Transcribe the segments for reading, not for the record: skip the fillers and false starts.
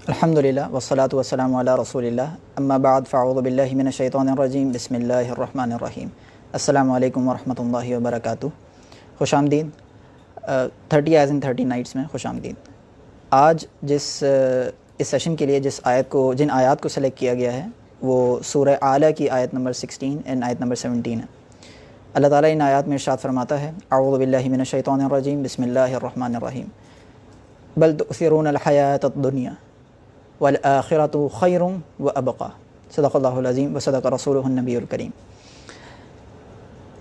الحمدللہ والصلاۃ والسلام علی رسول اللہ اما بعد فاعوذ باللہ من الشیطان الرجیم بسم اللہ الرحمن الرحیم السلام علیکم ورحمۃ اللہ وبرکاتہ۔ خوش آمدید 30 ایز ان 30 نائٹس میں خوش آمدید۔ آج اس سیشن کے لیے جن آیات کو سلیکٹ کیا گیا ہے وہ سورہ اعلیٰ کی آیت نمبر 16 اینڈ آیت نمبر 17 ہے۔ اللہ تعالیٰ ان آیات میں ارشاد فرماتا ہے اعوذ باللہ من الشیطان الرجیم بسم اللہ الرحمن الرحیم بل تؤثرون الحیاۃ الدنیا والآخرۃ خیر وابقی صدق اللہ العظیم وصدق رسولہ النبی الکریم۔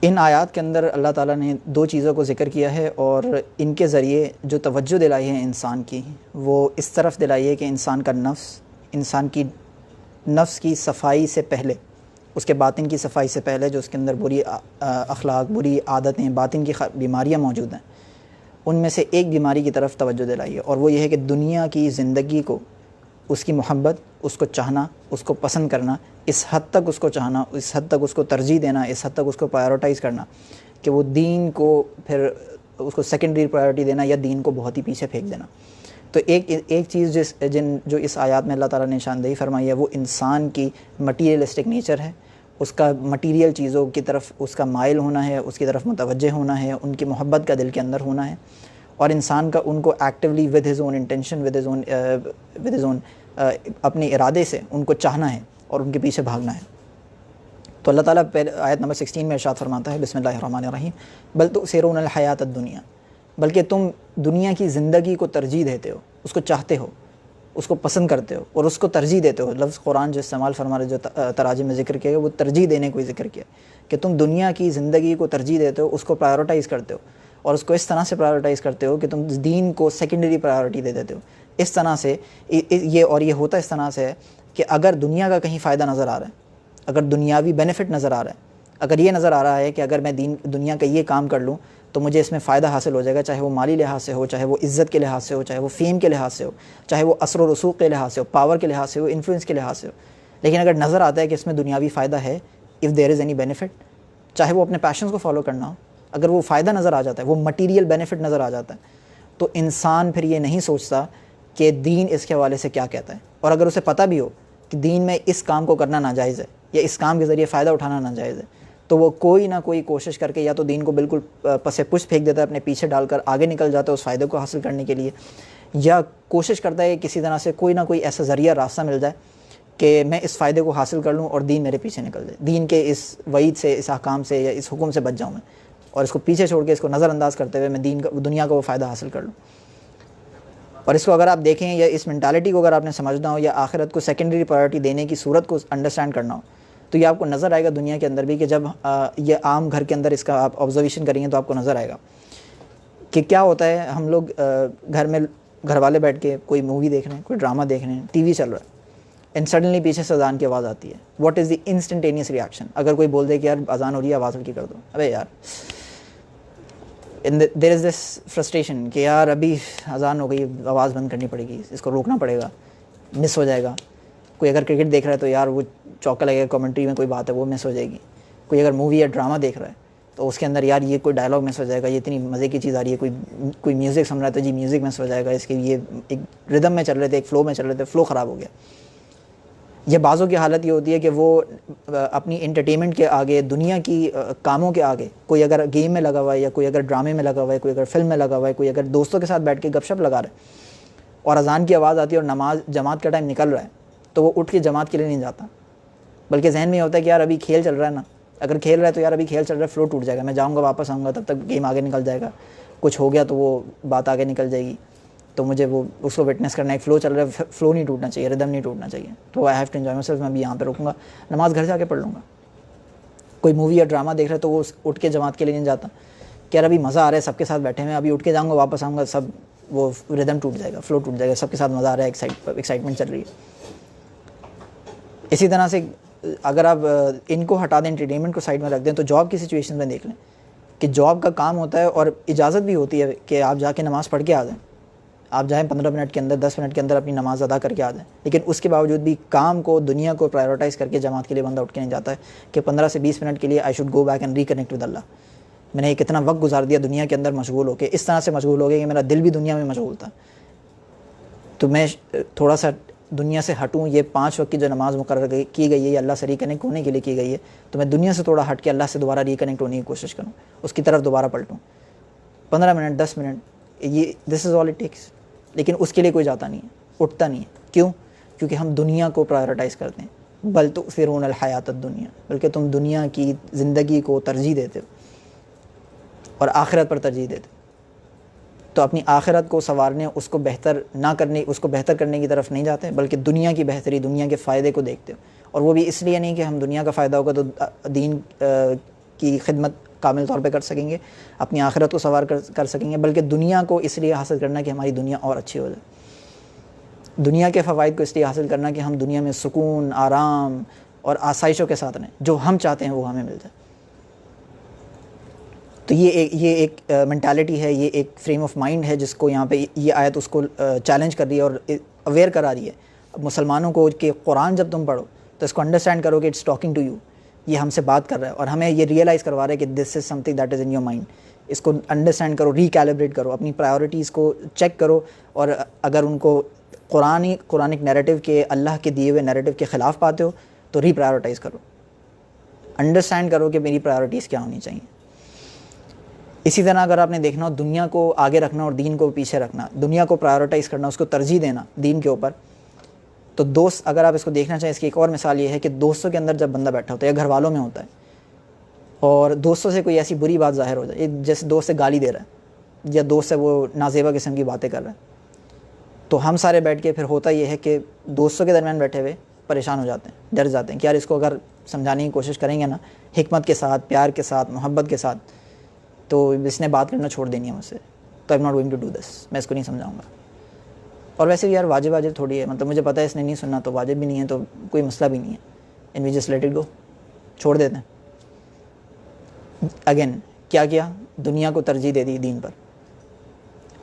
ان آیات کے اندر اللہ تعالیٰ نے دو چیزوں کو ذکر کیا ہے اور ان کے ذریعے جو توجہ دلائی ہے انسان کی وہ اس طرف دلائی ہے کہ انسان کی نفس کی صفائی سے پہلے، اس کے باطن کی صفائی سے پہلے جو اس کے اندر بری اخلاق، بری عادتیں، باطن کی بیماریاں موجود ہیں، ان میں سے ایک بیماری کی طرف توجہ دلائی ہے، اور وہ یہ ہے کہ دنیا کی زندگی کو، اس کی محبت، اس کو چاہنا، اس کو پسند کرنا، اس حد تک اس کو چاہنا، اس حد تک اس کو ترجیح دینا، اس حد تک اس کو پرائیورٹائز کرنا کہ وہ دین کو پھر اس کو سیکنڈری پرائیورٹی دینا یا دین کو بہت ہی پیچھے پھینک دینا۔ تو ایک چیز جو اس آیات میں اللہ تعالیٰ نے نشاندہی فرمائی ہے وہ انسان کی مٹیریلسٹک نیچر ہے، اس کا مٹیریل چیزوں کی طرف اس کا مائل ہونا ہے، اس کی طرف متوجہ ہونا ہے، ان کی محبت کا دل کے اندر ہونا ہے، اور انسان کا ان کو actually with his own intention, with his own اپنے ارادے سے ان کو چاہنا ہے اور ان کے پیچھے بھاگنا ہے۔ تو اللہ تعالیٰ پہلے آیت نمبر 16 میں ارشاد فرماتا ہے بسم اللہ الرحمن الرحیم بل تؤثرون الحیاۃ الدنیا، بلکہ تم دنیا کی زندگی کو ترجیح دیتے ہو، اس کو چاہتے ہو، اس کو پسند کرتے ہو اور اس کو ترجیح دیتے ہو۔ لفظ قرآن جو استعمال فرما رہے، جو تراجم میں ذکر کیا ہے وہ ترجیح دینے کو ہی ذکر کیا کہ تم دنیا کی زندگی کو ترجیح دیتے ہو، اس کو پرائیورٹائز کرتے ہو، اور اس کو اس طرح سے پرائیورٹائز کرتے ہو کہ تم دین کو سیکنڈری پرائیورٹی دے دیتے ہو۔ اس طرح سے یہ ہوتا اس طرح سے ہے کہ اگر دنیا کا کہیں فائدہ نظر آ رہا ہے، اگر دنیاوی بینیفٹ نظر آ رہا ہے، اگر یہ نظر آ رہا ہے کہ اگر میں دنیا کا یہ کام کر لوں تو مجھے اس میں فائدہ حاصل ہو جائے گا، چاہے وہ مالی لحاظ سے ہو، چاہے وہ عزت کے لحاظ سے ہو، چاہے وہ فیم کے لحاظ سے ہو، چاہے وہ اثر و رسوخ کے لحاظ سے ہو، پاور کے لحاظ سے ہو، انفلوئنس کے لحاظ سے ہو، لیکن اگر نظر آتا ہے کہ اس میں دنیاوی فائدہ ہے، if there is any benefit, چاہے وہ اپنے پیشنز کو فالو کرنا ہو، اگر وہ فائدہ نظر آ جاتا ہے، وہ مٹیریل بینیفٹ نظر آ جاتا ہے، تو انسان پھر یہ نہیں سوچتا کہ دین اس کے حوالے سے کیا کہتا ہے، اور اگر اسے پتہ بھی ہو کہ دین میں اس کام کو کرنا ناجائز ہے یا اس کام کے ذریعے فائدہ اٹھانا ناجائز ہے، تو وہ کوئی نہ کوئی کوشش کر کے یا تو دین کو بالکل پس پشت پھینک دیتا ہے، اپنے پیچھے ڈال کر آگے نکل جاتا ہے اس فائدے کو حاصل کرنے کے لیے، یا کوشش کرتا ہے کسی طرح سے کوئی نہ کوئی ایسا ذریعہ راستہ مل جائے کہ میں اس فائدے کو حاصل کر لوں اور دین میرے پیچھے نکل جائے، دین کے اس وعید سے، اس احکام سے یا اس حکم سے بچ جاؤں میں، اور اس کو پیچھے چھوڑ کے اس کو نظر انداز کرتے ہوئے میں دنیا کا وہ فائدہ حاصل کر لوں۔ اور اس کو اگر آپ دیکھیں یا اس مینٹالٹی کو اگر آپ نے سمجھنا ہو یا آخرت کو سیکنڈری پرائیورٹی دینے کی صورت کو انڈرسٹینڈ کرنا ہو، تو یہ آپ کو نظر آئے گا دنیا کے اندر بھی کہ جب یہ عام گھر کے اندر اس کا آپ آبزرویشن کریں گے تو آپ کو نظر آئے گا کہ کیا ہوتا ہے۔ ہم لوگ گھر والے بیٹھ کے کوئی مووی دیکھ رہے ہیں، کوئی ڈرامہ دیکھ رہے ہیں، ٹی وی چل رہا ہے، اینڈ سڈنلی پیچھے سے اذان کی آواز آتی ہے۔ What is the instantaneous reaction? اگر کوئی بول دے کہ یار اذان ہو رہی ہے، آواز ہلکی کر دو، ابے یار دیر از دس فرسٹریشن کہ یار ابھی اذان ہو گئی، آواز بند کرنی پڑے گی، اس کو روکنا پڑے گا، مس ہو جائے گا۔ کوئی اگر کرکٹ دیکھ رہا ہے تو یار وہ چوکا لگے گا، کامنٹری میں کوئی بات ہے وہ مس ہو جائے گی۔ کوئی اگر مووی یا ڈرامہ دیکھ رہا ہے تو اس کے اندر یار یہ کوئی ڈائلاگ مس ہو جائے گا، یہ اتنی مزے کی چیز آ رہی ہے، کوئی میوزک سن رہا ہے تو جی میوزک مس ہو جائے گا، اس کے یہ ایک ردم میں چل رہے تھے، ایک فلو میں چل رہے تھے، فلو خراب ہو گیا۔ یہ بعضوں کی حالت یہ ہوتی ہے کہ وہ اپنی انٹرٹینمنٹ کے آگے، دنیا کی کاموں کے آگے، کوئی اگر گیم میں لگا ہوا ہے یا کوئی اگر ڈرامے میں لگا ہوا ہے، کوئی اگر فلم میں لگا ہوا ہے، کوئی اگر دوستوں کے ساتھ بیٹھ کے گپ شپ لگا رہا ہے اور اذان کی آواز آتی ہے اور نماز جماعت کا ٹائم نکل رہا ہے تو وہ اٹھ کے جماعت کے لیے نہیں جاتا، بلکہ ذہن میں یہ ہوتا ہے کہ یار ابھی کھیل چل رہا ہے نا، اگر کھیل رہا ہے تو یار ابھی کھیل چل رہا ہے، فلو ٹوٹ جائے گا، میں جاؤں گا واپس آؤں گا تب تک گیم آگے نکل جائے گا، کچھ ہو گیا تو وہ بات آگے نکل جائے گی، تو مجھے وہ اس کو وٹنس کرنا ہے، ایک فلو چل رہا ہے، فلو نہیں ٹوٹنا چاہیے، ردم نہیں ٹوٹنا چاہیے، تو I have to enjoy myself, میں ابھی یہاں پہ رکوں گا، نماز گھر جا کے پڑھ لوں گا۔ کوئی مووی یا ڈرامہ دیکھ رہا ہے تو وہ اٹھ کے جماعت کے لیے نہیں جاتا کہ یار ابھی مزہ آ رہا ہے، سب کے ساتھ بیٹھے ہیں، ابھی اٹھ کے جاؤں گا واپس آؤں گا، سب وہ ردم ٹوٹ جائے گا، فلو ٹوٹ جائے گا، سب کے ساتھ مزہ آ رہا ہے، ایکسائٹمنٹ چل رہی ہے۔ اسی طرح سے اگر آپ ان کو ہٹا دیں، انٹرٹینمنٹ کو سائڈ میں رکھ دیں، تو جاب کی سچویشن میں دیکھ لیں کہ جاب کا کام ہوتا ہے اور اجازت بھی ہوتی ہے کہ آپ جا کے نماز پڑھ کے آ جائیں، آپ جائیں 15 منٹ کے اندر، 10 منٹ کے اندر اپنی نماز ادا کر کے آ جائیں، لیکن اس کے باوجود بھی کام کو، دنیا کو پرائیورٹائز کر کے جماعت کے لیے بندہ اٹھ کے نہیں جاتا ہے کہ 15 سے 20 منٹ کے لیے I should go back and reconnect with اللہ، میں نے یہ کتنا وقت گزار دیا دنیا کے اندر مشغول ہو کے، اس طرح سے مشغول ہو گیا کہ میرا دل بھی دنیا میں مشغول تھا، تو میں تھوڑا سا دنیا سے ہٹوں، یہ 5 وقت کی جو نماز مقرر کی گئی ہے یہ اللہ سے ریکنیکٹ ہونے کے لیے کی گئی ہے، تو میں دنیا سے تھوڑا ہٹ کے اللہ سے دوبارہ ریکنیکٹ ہونے کی کوشش کروں، اس کی طرف دوبارہ پلٹوں، 15 منٹ 10 منٹ، یہ دس از آل اٹ ٹیکس. لیکن اس کے لیے کوئی جاتا نہیں ہے، اٹھتا نہیں ہے. کیوں؟ کیونکہ ہم دنیا کو پرائیورٹائز کرتے ہیں. بل تؤثرون الحیات الدنیا، بلکہ تم دنیا کی زندگی کو ترجیح دیتے ہو اور آخرت پر ترجیح دیتے ہو. تو اپنی آخرت کو سنوارنے، اس کو بہتر نہ کرنے، اس کو بہتر کرنے کی طرف نہیں جاتے، بلکہ دنیا کی بہتری، دنیا کے فائدے کو دیکھتے ہو. اور وہ بھی اس لیے نہیں کہ ہم دنیا کا فائدہ ہوگا تو دین کی خدمت کامل طور پہ کر سکیں گے، اپنی آخرت کو سنوار کر سکیں گے، بلکہ دنیا کو اس لیے حاصل کرنا کہ ہماری دنیا اور اچھی ہو جائے. دنیا کے فوائد کو اس لیے حاصل کرنا کہ ہم دنیا میں سکون، آرام اور آسائشوں کے ساتھ رہیں، جو ہم چاہتے ہیں وہ ہمیں مل جائے. تو یہ ایک مینٹالٹی ہے، یہ ایک فریم آف مائنڈ ہے جس کو یہاں پہ یہ آیت اس کو چیلنج کر رہی ہے اور اویئر کرا رہی ہے مسلمانوں کو کہ قرآن جب تم پڑھو تو اس کو انڈرسٹینڈ کرو کہ اٹس ٹاکنگ ٹو یو، یہ ہم سے بات کر رہا ہے اور ہمیں یہ ریئلائز کروا رہا ہے کہ this is something that is in your mind. اس کو انڈرسٹینڈ کرو، ریکیلیبریٹ کرو، اپنی پرائیورٹیز کو چیک کرو، اور اگر ان کو قرآنک نیریٹو کے، اللہ کے دیے ہوئے نیریٹو کے خلاف پاتے ہو تو ری پرائیورٹائز کرو، انڈرسٹینڈ کرو کہ میری پرائیورٹیز کیا ہونی چاہیے. اسی طرح اگر آپ نے دیکھنا ہو دنیا کو آگے رکھنا اور دین کو پیچھے رکھنا، دنیا کو پرائیورٹائز کرنا، اس کو ترجیح دینا دین کے اوپر، تو دوست اگر آپ اس کو دیکھنا چاہیں، اس کی ایک اور مثال یہ ہے کہ دوستوں کے اندر جب بندہ بیٹھا ہوتا ہے یا گھر والوں میں ہوتا ہے اور دوستوں سے کوئی ایسی بری بات ظاہر ہو جائے، جیسے دوست سے گالی دے رہا ہے یا دوست سے وہ نازیبا قسم کی باتیں کر رہا ہے، تو ہم سارے بیٹھ کے پھر ہوتا یہ ہے کہ دوستوں کے درمیان بیٹھے ہوئے پریشان ہو جاتے ہیں، ڈر جاتے ہیں کہ یار اس کو اگر سمجھانے کی کوشش کریں گے نا حکمت کے ساتھ، پیار کے ساتھ، محبت کے ساتھ، تو اس نے بات کرنا چھوڑ دینی ہے مجھ سے، تو I am not going to do this, میں اس کو نہیں سمجھاؤں گا. اور ویسے بھی یار واجب تھوڑی ہے، مطلب مجھے پتہ ہے اس نے نہیں سننا تو واجب بھی نہیں ہے، تو کوئی مسئلہ بھی نہیں ہے، and we just let it go, چھوڑ دیتے ہیں. اگین کیا دنیا کو ترجیح دے دی دین پر.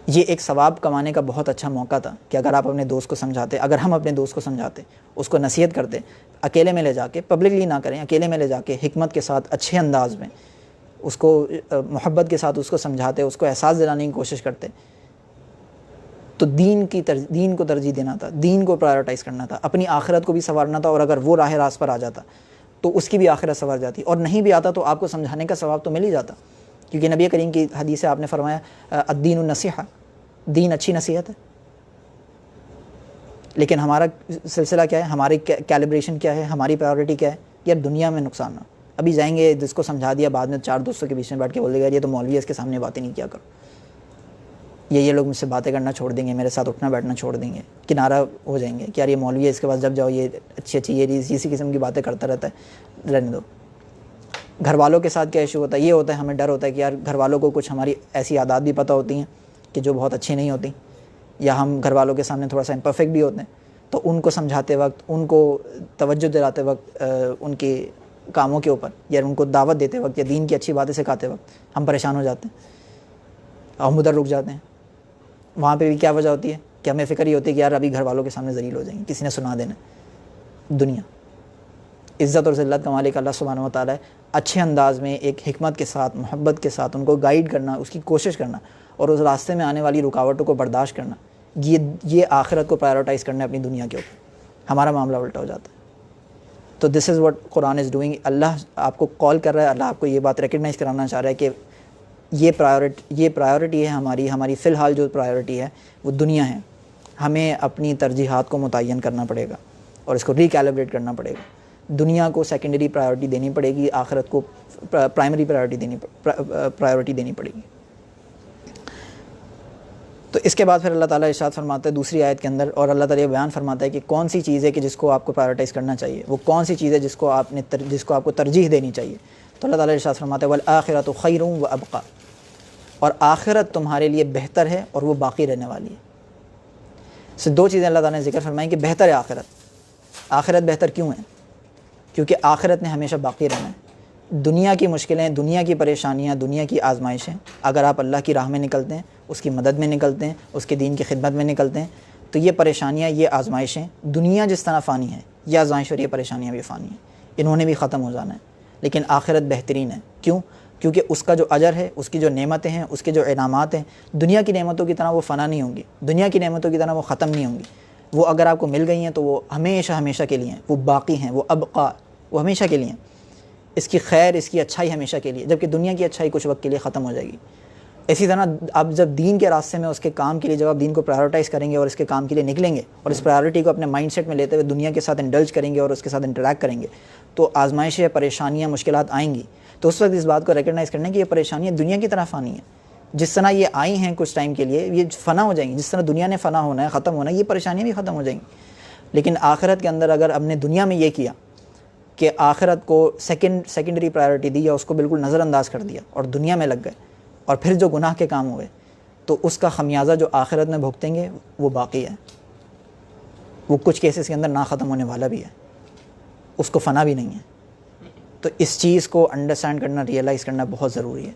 یہ ایک ثواب کمانے کا بہت اچھا موقع تھا کہ اگر آپ اپنے دوست کو سمجھاتے، اگر ہم اپنے دوست کو سمجھاتے، اس کو نصیحت کرتے، اکیلے میں لے جا کے، پبلکلی نہ کریں، اکیلے میں لے جا کے حکمت کے ساتھ، اچھے انداز میں اس کو محبت کے ساتھ اس کو سمجھاتے، اس کو احساس دلانے کی کوشش کرتے، تو دین کو ترجیح دینا تھا، دین کو پرائیورٹائز کرنا تھا، اپنی آخرت کو بھی سنوارنا تھا. اور اگر وہ راہ راست پر آ جاتا تو اس کی بھی آخرت سنور جاتی، اور نہیں بھی آتا تو آپ کو سمجھانے کا ثواب تو مل ہی جاتا. کیونکہ نبی کریم کی حدیث سے آپ نے فرمایا الدین النصیحہ، دین اچھی نصیحت ہے. لیکن ہمارا سلسلہ کیا ہے، ہماری کیلیبریشن کیا ہے، ہماری پرائیورٹی کیا ہے؟ یار دنیا میں نقصان نہ. ابھی جائیں گے جس کو سمجھا دیا، بعد میں 4 دوستوں کے بیچ میں بیٹھ کے بولے گا یہ تو مولوی ہے، اس کے سامنے باتیں نہیں کیا کرو، یہ لوگ مجھ سے باتیں کرنا چھوڑ دیں گے، میرے ساتھ اٹھنا بیٹھنا چھوڑ دیں گے، کنارہ ہو جائیں گے کہ یار یہ مولوی ہے، اس کے پاس جب جاؤ یہ اچھی یہ اسی قسم کی باتیں کرتا رہتا ہے، رہنے دو. گھر والوں کے ساتھ کیا ایشو ہوتا ہے؟ یہ ہوتا ہے ہمیں ڈر ہوتا ہے کہ یار گھر والوں کو کچھ ہماری ایسی عادات بھی پتہ ہوتی ہیں کہ جو بہت اچھی نہیں ہوتی، یا ہم گھر والوں کے سامنے تھوڑا سا امپرفیکٹ بھی ہوتے ہیں، تو ان کو سمجھاتے وقت، ان کو توجہ دلاتے وقت، ان کے کاموں کے اوپر یا ان کو دعوت دیتے وقت یا دین کی اچھی باتیں سکھاتے وقت ہم پریشان ہو جاتے ہیں، ہم ادھر رک جاتے ہیں. وہاں پہ بھی کیا وجہ ہوتی ہے کہ ہمیں فکر یہ ہوتی ہے کہ یار ابھی گھر والوں کے سامنے ذلیل ہو جائیں گے، کسی نے سنا دینا. دنیا عزت اور ذلت کا مالک اللہ سبحانہ و تعالیٰ ہے. اچھے انداز میں ایک حکمت کے ساتھ، محبت کے ساتھ ان کو گائیڈ کرنا، اس کی کوشش کرنا، اور اس راستے میں آنے والی رکاوٹوں کو برداشت کرنا، یہ آخرت کو پرائیورٹائز کرنا ہے اپنی دنیا کے اوپر. ہمارا معاملہ الٹا ہو جاتا ہے. تو دس is what Quran is doing. اللہ آپ کو کال کر رہا ہے، اللہ آپ کو یہ بات ریکگنائز کرانا چاہ رہا ہے کہ یہ پرائیورٹی ہے ہماری فی الحال جو پرائیورٹی ہے وہ دنیا ہے. ہمیں اپنی ترجیحات کو متعین کرنا پڑے گا اور اس کو ریکیلیبریٹ کرنا پڑے گا. دنیا کو سیکنڈری پرائیورٹی دینی پڑے گی، آخرت کو پرائمری پرائیورٹی دینی پڑے گی. تو اس کے بعد پھر اللہ تعالیٰ ارشاد فرماتا ہے دوسری آیت کے اندر، اور اللہ تعالیٰ یہ بیان فرماتا ہے کہ کون سی چیز ہے کہ جس کو آپ کو پرائیورٹائز کرنا چاہیے، وہ کون سی چیز ہے جس کو آپ کو ترجیح دینی چاہیے. تو اللہ تعالیٰ ارشاد فرماتا ہے والآخرۃ خیر وابقیٰ، اور آخرت تمہارے لیے بہتر ہے اور وہ باقی رہنے والی ہے. سے 2 چیزیں اللہ تعالیٰ نے ذکر فرمائیں کہ بہتر ہے آخرت. آخرت بہتر کیوں ہے؟ کیونکہ آخرت نے ہمیشہ باقی رہنا ہے. دنیا کی مشکلیں، دنیا کی پریشانیاں، دنیا کی آزمائشیں، اگر آپ اللہ کی راہ میں نکلتے ہیں، اس کی مدد میں نکلتے ہیں، اس کے دین کی خدمت میں نکلتے ہیں، تو یہ پریشانیاں، یہ آزمائشیں، دنیا جس طرح فانی ہے، یہ آزمائش اور یہ پریشانیاں بھی فانی ہیں، انہوں نے بھی ختم ہو جانا ہے. لیکن آخرت بہترین ہے. کیوں؟ کیونکہ اس کا جو اجر ہے، اس کی جو نعمتیں ہیں، اس کے جو انعامات ہیں، دنیا کی نعمتوں کی طرح وہ فنا نہیں ہوں گی، دنیا کی نعمتوں کی طرح وہ ختم نہیں ہوں گی. وہ اگر آپ کو مل گئی ہیں تو وہ ہمیشہ ہمیشہ کے لیے ہیں، وہ باقی ہیں، وہ ابقا، وہ ہمیشہ کے لیے ہیں. اس کی خیر، اس کی اچھائی ہمیشہ کے لیے، جبکہ دنیا کی اچھائی کچھ وقت کے لیے ختم ہو جائے گی. اسی طرح آپ جب دین کے راستے میں اس کے کام کے لیے، جب آپ دین کو پرائیورٹائز کریں گے اور اس کے کام کے لیے نکلیں گے اور اس پرائیورٹی کو اپنے مائنڈ سیٹ میں لیتے ہوئے دنیا کے ساتھ انڈلج کریں گے اور اس کے ساتھ انٹریکٹ کریں گے، تو آزمائشیں، پریشانیاں، مشکلات آئیں گی. تو اس وقت اس بات کو ریکگنائز کرنا کہ یہ پریشانیاں دنیا کی طرح فانی ہیں. جس طرح یہ آئی ہیں کچھ ٹائم کے لیے، یہ فنا ہو جائیں گی. جس طرح دنیا نے فنا ہونا ہے، ختم ہونا ہے، یہ پریشانیاں بھی ختم ہو جائیں گی. لیکن آخرت کے اندر اگر ہم نے دنیا میں یہ کیا کہ آخرت کو سیکنڈری پرائیورٹی دی یا اس کو بالکل نظر انداز کر دیا اور دنیا میں لگ گئے اور پھر جو گناہ کے کام ہوئے، تو اس کا خمیازہ جو آخرت میں بھگتیں گے وہ باقی ہے. وہ کچھ کیسز کے اندر نہ ختم ہونے والا بھی ہے، اس کو فنا بھی نہیں ہے. تو اس چیز کو انڈرسٹینڈ کرنا، ریئلائز کرنا بہت ضروری ہے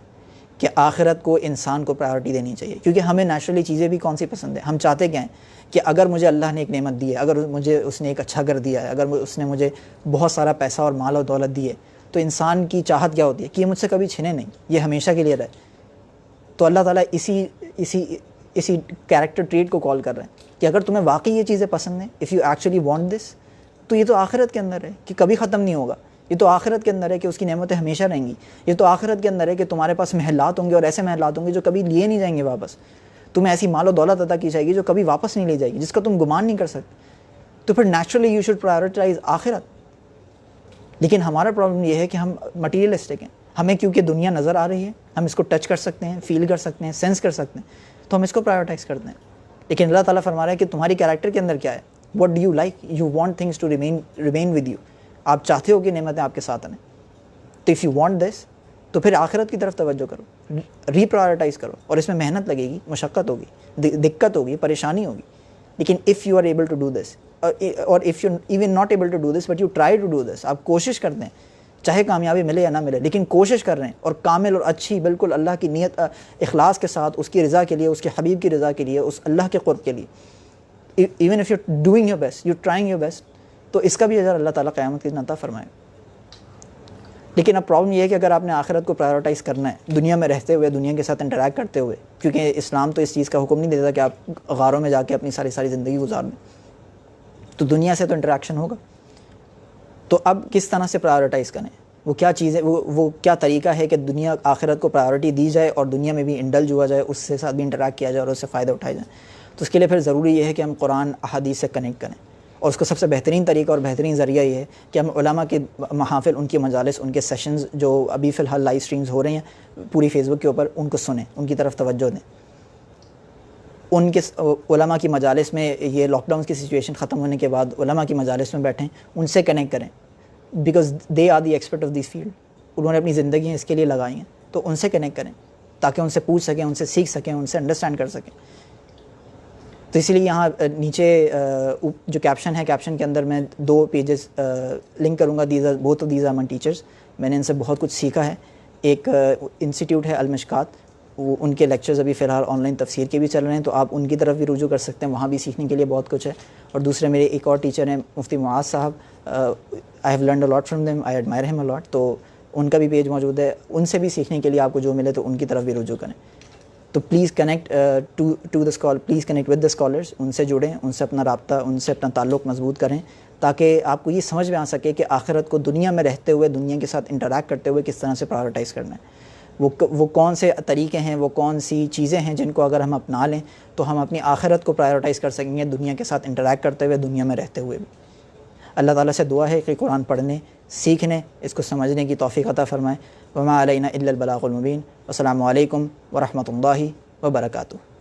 کہ آخرت کو انسان کو پرائیورٹی دینی چاہیے. کیونکہ ہمیں نیچرلی چیزیں بھی کون سی پسند ہیں، ہم چاہتے کیا ہیں کہ اگر مجھے اللہ نے ایک نعمت دی ہے، اگر مجھے اس نے ایک اچھا گھر دیا ہے، اگر اس نے مجھے بہت سارا پیسہ اور مال و دولت دی ہے، تو انسان کی چاہت کیا ہوتی ہے کہ یہ مجھ سے کبھی چھنے نہیں، یہ ہمیشہ کے لیے رہے. تو اللہ تعالیٰ اسی کیریکٹر ٹریٹ کو کال کر رہے ہیں کہ اگر تمہیں واقعی یہ چیزیں پسند ہیں، if you actually want this, تو یہ تو آخرت کے اندر ہے کہ کبھی ختم نہیں ہوگا. یہ تو آخرت کے اندر ہے کہ اس کی نعمتیں ہمیشہ رہیں گی. یہ تو آخرت کے اندر ہے کہ تمہارے پاس محلات ہوں گے اور ایسے محلات ہوں گے جو کبھی لیے نہیں جائیں گے واپس. تمہیں ایسی مال و دولت عطا کی جائے گی جو کبھی واپس نہیں لی جائے گی، جس کا تم گمان نہیں کر سکتے. تو پھر نیچرلی یو شوڈ پرائیورٹائز آخرت. لیکن ہمارا پرابلم یہ ہے کہ ہم مٹیریلسٹک ہیں. ہمیں کیونکہ دنیا نظر آ رہی ہے، ہم اس کو ٹچ کر سکتے ہیں، فیل کر سکتے ہیں، سینس کر سکتے ہیں، تو ہم اس کو پرائیورٹائز کرتے ہیں. لیکن اللہ تعالیٰ فرما رہا ہے کہ تمہاری کیریکٹر کے اندر کیا ہے، what do you like, you want things to remain with you. آپ چاہتے ہو کہ نعمتیں آپ کے ساتھ آئیں. تو اف یو وانٹ دس، تو پھر آخرت کی طرف توجہ کرو، ری پرائیورٹائز کرو. اور اس میں محنت لگے گی، مشقت ہوگی، دقت ہوگی، پریشانی ہوگی. لیکن if you are able to do this, اور if you even not able to do this but you try to do this, آپ کوشش کرتے ہیں، چاہے کامیابی ملے یا نہ ملے، لیکن کوشش کر رہے ہیں اور کامل اور اچھی بالکل اللہ کی نیت، اخلاص کے ساتھ، اس کی رضا کے لیے، اس کے حبیب کی رضا کے لیے، اس اللہ کے قرب کے لیے، even if you doing your best, you trying your best, تو اس کا بھی اجر اللہ تعالیٰ قیامت کے دن عطا فرمائے. لیکن اب پرابلم یہ ہے کہ اگر آپ نے آخرت کو پرائیورٹائز کرنا ہے دنیا میں رہتے ہوئے، دنیا کے ساتھ انٹریکٹ کرتے ہوئے، کیونکہ اسلام تو اس چیز کا حکم نہیں دیتا کہ آپ غاروں میں جا کے اپنی ساری زندگی گزار لیں، تو دنیا سے تو انٹریکشن ہوگا. تو اب کس طرح سے پرائیورٹائز کریں، وہ کیا چیزیں، وہ کیا طریقہ ہے کہ دنیا آخرت کو پرائیورٹی دی جائے اور دنیا میں بھی انڈلج ہوا جائے، اس سے ساتھ بھی انٹریکٹ کیا جائے اور اس سے فائدہ اٹھائے جائیں. تو اس کے لیے پھر ضروری یہ ہے کہ ہم قرآن احادیث سے کنیکٹ کریں. اور اس کا سب سے بہترین طریقہ اور بہترین ذریعہ یہ ہے کہ ہم علماء کے محافل، ان کے مجالس، ان کے سیشنز جو ابھی فی الحال لائیو سٹریمز ہو رہے ہیں پوری فیس بک کے اوپر، ان کو سنیں، ان کی طرف توجہ دیں. ان کے علماء کی مجالس میں، یہ لاک ڈاؤن کی سچویشن ختم ہونے کے بعد علماء کی مجالس میں بیٹھیں، ان سے کنیکٹ کریں، because they are the expert of this field. انہوں نے اپنی زندگیاں اس کے لیے لگائی ہیں، تو ان سے کنیکٹ کریں تاکہ ان سے پوچھ سکیں، ان سے سیکھ سکیں، ان سے انڈرسٹینڈ کر سکیں. تو اسی لیے یہاں نیچے جو کیپشن ہے، کیپشن کے اندر میں 2 پیجز لنک کروں گا. Both of these are my teachers. میں نے ان سے بہت کچھ سیکھا ہے. ایک انسٹیٹیوٹ ہے المشکات، وہ ان کے لیکچرز ابھی فی الحال آن لائن تفسیر کے بھی چل رہے ہیں، تو آپ ان کی طرف بھی رجوع کر سکتے ہیں، وہاں بھی سیکھنے کے لیے بہت کچھ ہے. اور دوسرے میرے ایک اور ٹیچر ہیں مفتی معاذ صاحب، I have learned a lot from them, I admirer ہم اے لاٹ. تو ان کا بھی پیج موجود ہے، ان سے بھی سیکھنے کے لیے آپ کو جو ملے تو ان کی طرف بھی رجوع کریں. تو please connect please connect with the scholars. ان سے جڑیں، ان سے اپنا رابطہ، ان سے اپنا تعلق مضبوط کریں، تاکہ آپ کو یہ سمجھ میں آ سکے کہ آخرت کو دنیا میں رہتے ہوئے، دنیا کے ساتھ انٹریکٹ کرتے ہوئے کس طرح سے پرائیورٹائز کرنا ہے. وہ کون سے طریقے ہیں، وہ کون سی چیزیں ہیں جن کو اگر ہم اپنا لیں تو ہم اپنی آخرت کو پرائیورٹائز کر سکیں گے دنیا کے ساتھ انٹریکٹ کرتے ہوئے، دنیا میں رہتے ہوئے بھی. اللہ تعالیٰ سے دعا ہے کہ قرآن پڑھنے، سیکھنے، اس کو سمجھنے کی توفیق عطا فرمائے. وما علینا الا البلاغ المبین. السلام علیکم ورحمۃ اللہ وبرکاتہ.